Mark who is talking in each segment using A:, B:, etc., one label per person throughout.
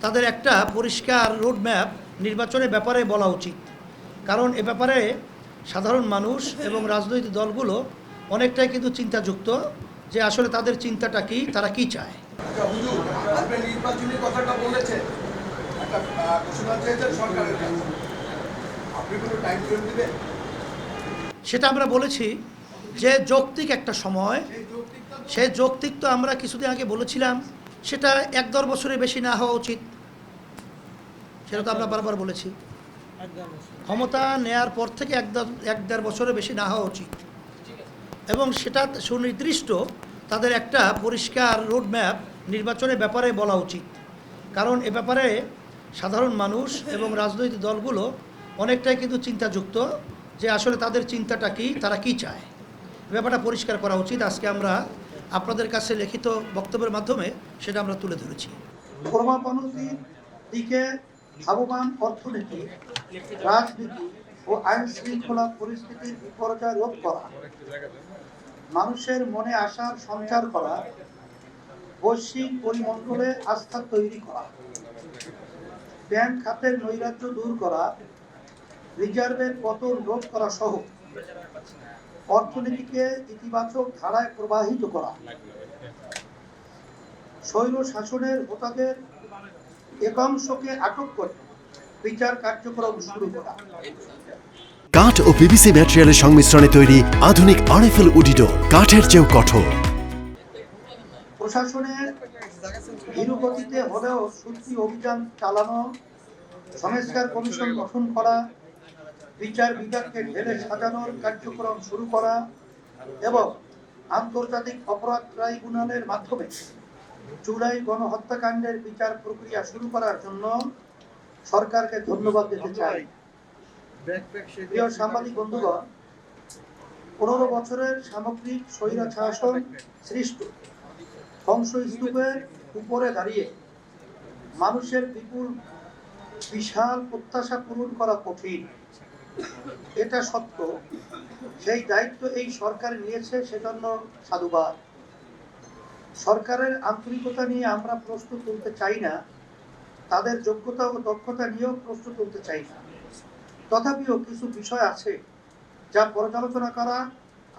A: তাদের একটা পরিষ্কার রোডম্যাপ নির্বাচনের ব্যাপারে বলা উচিত। কারণ এ ব্যাপারে সাধারণ মানুষ এবং রাজনৈতিক দলগুলো অনেকটাই কিন্তু চিন্তাযুক্ত যে আসলে তাদের চিন্তাটা কি, তারা কি চায়।
B: নির্বাচনী কথাটা বলেছেন, একটা ঘোষণা চেয়েছেন সরকারের কাছে, আপনি কোনো টাইম ফ্রেম দিবেন?
A: সেটা আমরা বলেছি যে যৌক্তিক একটা সময়, সেই যৌক্তিক তো আমরা কিছুদিন আগে বলেছিলাম সেটা 1-1.5 বছরের বেশি না হওয়া উচিত। সেটা তো আমরা বারবার বলেছি, ক্ষমতা নেয়ার পর থেকে 1-1.5 বছরের বেশি না হওয়া উচিত, এবং সেটা সুনির্দিষ্ট তাদের একটা পরিষ্কার রোডম্যাপ নির্বাচনের ব্যাপারে বলা উচিত। কারণ এ ব্যাপারে সাধারণ মানুষ এবং রাজনৈতিক দলগুলো অনেকটাই কিন্তু চিন্তাযুক্ত যে আসলে তাদের চিন্তাটা কি, তারা কি চায়, ব্যাপারটা পরিষ্কার করা উচিত। আজকে আমরা আপনাদের কাছে লিখিত বক্তব্যের মাধ্যমে সেটা আমরা তুলে ধরেছি। ক্রমাবনতির দিকে ধাবমান অর্থনীতি, রাজনীতি ও আইন শৃঙ্খলা পরিস্থিতির বিপর্যয় রোধ করা, মানুষের মনে আশার সঞ্চার করা, বৈশ্বিক পরিমণ্ডলে আস্থা তৈরি করা, ব্যাংক খাতের নৈরাজ্য দূর করা, রিজার্ভের পতন রোধ করা সহ অর্থনীতিকে ইতিবাচক ধারায় প্রবাহিত করা, স্বৈর শাসনের হোতাদের একাংশকে আটক করে বিচার কার্যক্রম শুরু করা।
C: কাঠ ও পিভিসি ম্যাটেরিয়ালের সংমিশ্রণে তৈরি আধুনিক আরএফএল উডিডোর, কাঠের চেয়েও কঠোর।
A: প্রশাসনের ধীরগতিতে হলেও সত্যি অভিযান চালানো, সংস্কার কমিশন গঠন করা, বিচার বিভাগকে ঢেলে সাজানোর কার্যক্রম শুরু করা এবং আন্তর্জাতিক অপরাধ ট্রাইব্যুনালের মাধ্যমে জুলাই গণহত্যাকাণ্ডের বিচার প্রক্রিয়া শুরু করার জন্য সরকারকে ধন্যবাদ দিতে চাই। প্রিয় সাংবাদিক বন্ধুগণ, 15 বছরের সামগ্রিক স্বৈরাচার শাসন সৃষ্ট ধ্বংসস্তূপের উপরে দাঁড়িয়ে মানুষের বিশাল প্রত্যাশা পূরণ করা কঠিন, এটা সত্য। সেই দায়িত্ব এই সরকার নিয়েছে, সেজন্য সাধুবাদ। সরকারের আন্তরিকতা নিয়ে আমরা প্রশ্ন তুলতে চাই না, তাদের যোগ্যতা ও দক্ষতা নিয়েও প্রশ্ন তুলতে চাই না। তথাপিও কিছু বিষয় আছে যা পর্যালোচনা করা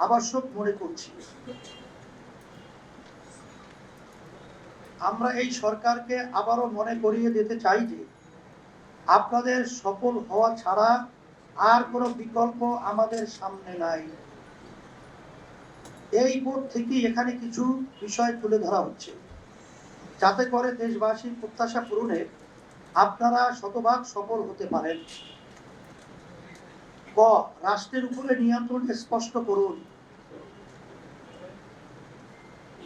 A: আবশ্যক মনে করছি। আমরা এই সরকারকে আবারও মনে করিয়ে দিতে চাই যে আপনাদের সফল হওয়া ছাড়া আর কোনো বিকল্প আমাদের সামনে নাই। এই বোধ থেকেই এখানে কিছু বিষয় তুলে ধরা হচ্ছে, যাতে করে দেশবাসীর প্রত্যাশা পূরণে আপনারা শতভাগ সফল হতে পারেন। ক, রাষ্ট্রের উপরে নিয়ন্ত্রণ স্পষ্ট করুন।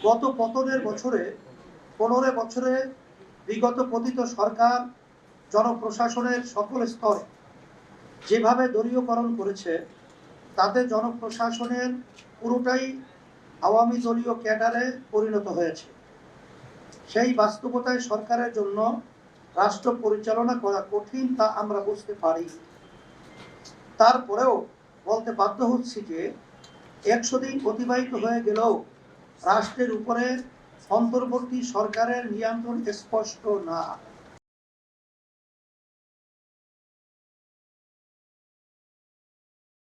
A: গত 15 বছরে বিগত পতিত সরকার জনপ্রশাসনের সকল স্তরে যেভাবে দলীয়করণ করেছে, তাতে জনপ্রশাসনের পুরোটাই আওয়ামী দলীয় ক্যাডারে পরিণত হয়েছে। সেই বাস্তবতায় সরকারের জন্য রাষ্ট্র পরিচালনা করা কঠিন, তা আমরা বুঝতে পারি। তারপরেও বলতে বাধ্য হচ্ছি যে 100 দিন অতিবাহিত হয়ে গেলেও রাষ্ট্রের উপরে অন্তর্বর্তী সরকারের নিয়ন্ত্রণ স্পষ্ট না।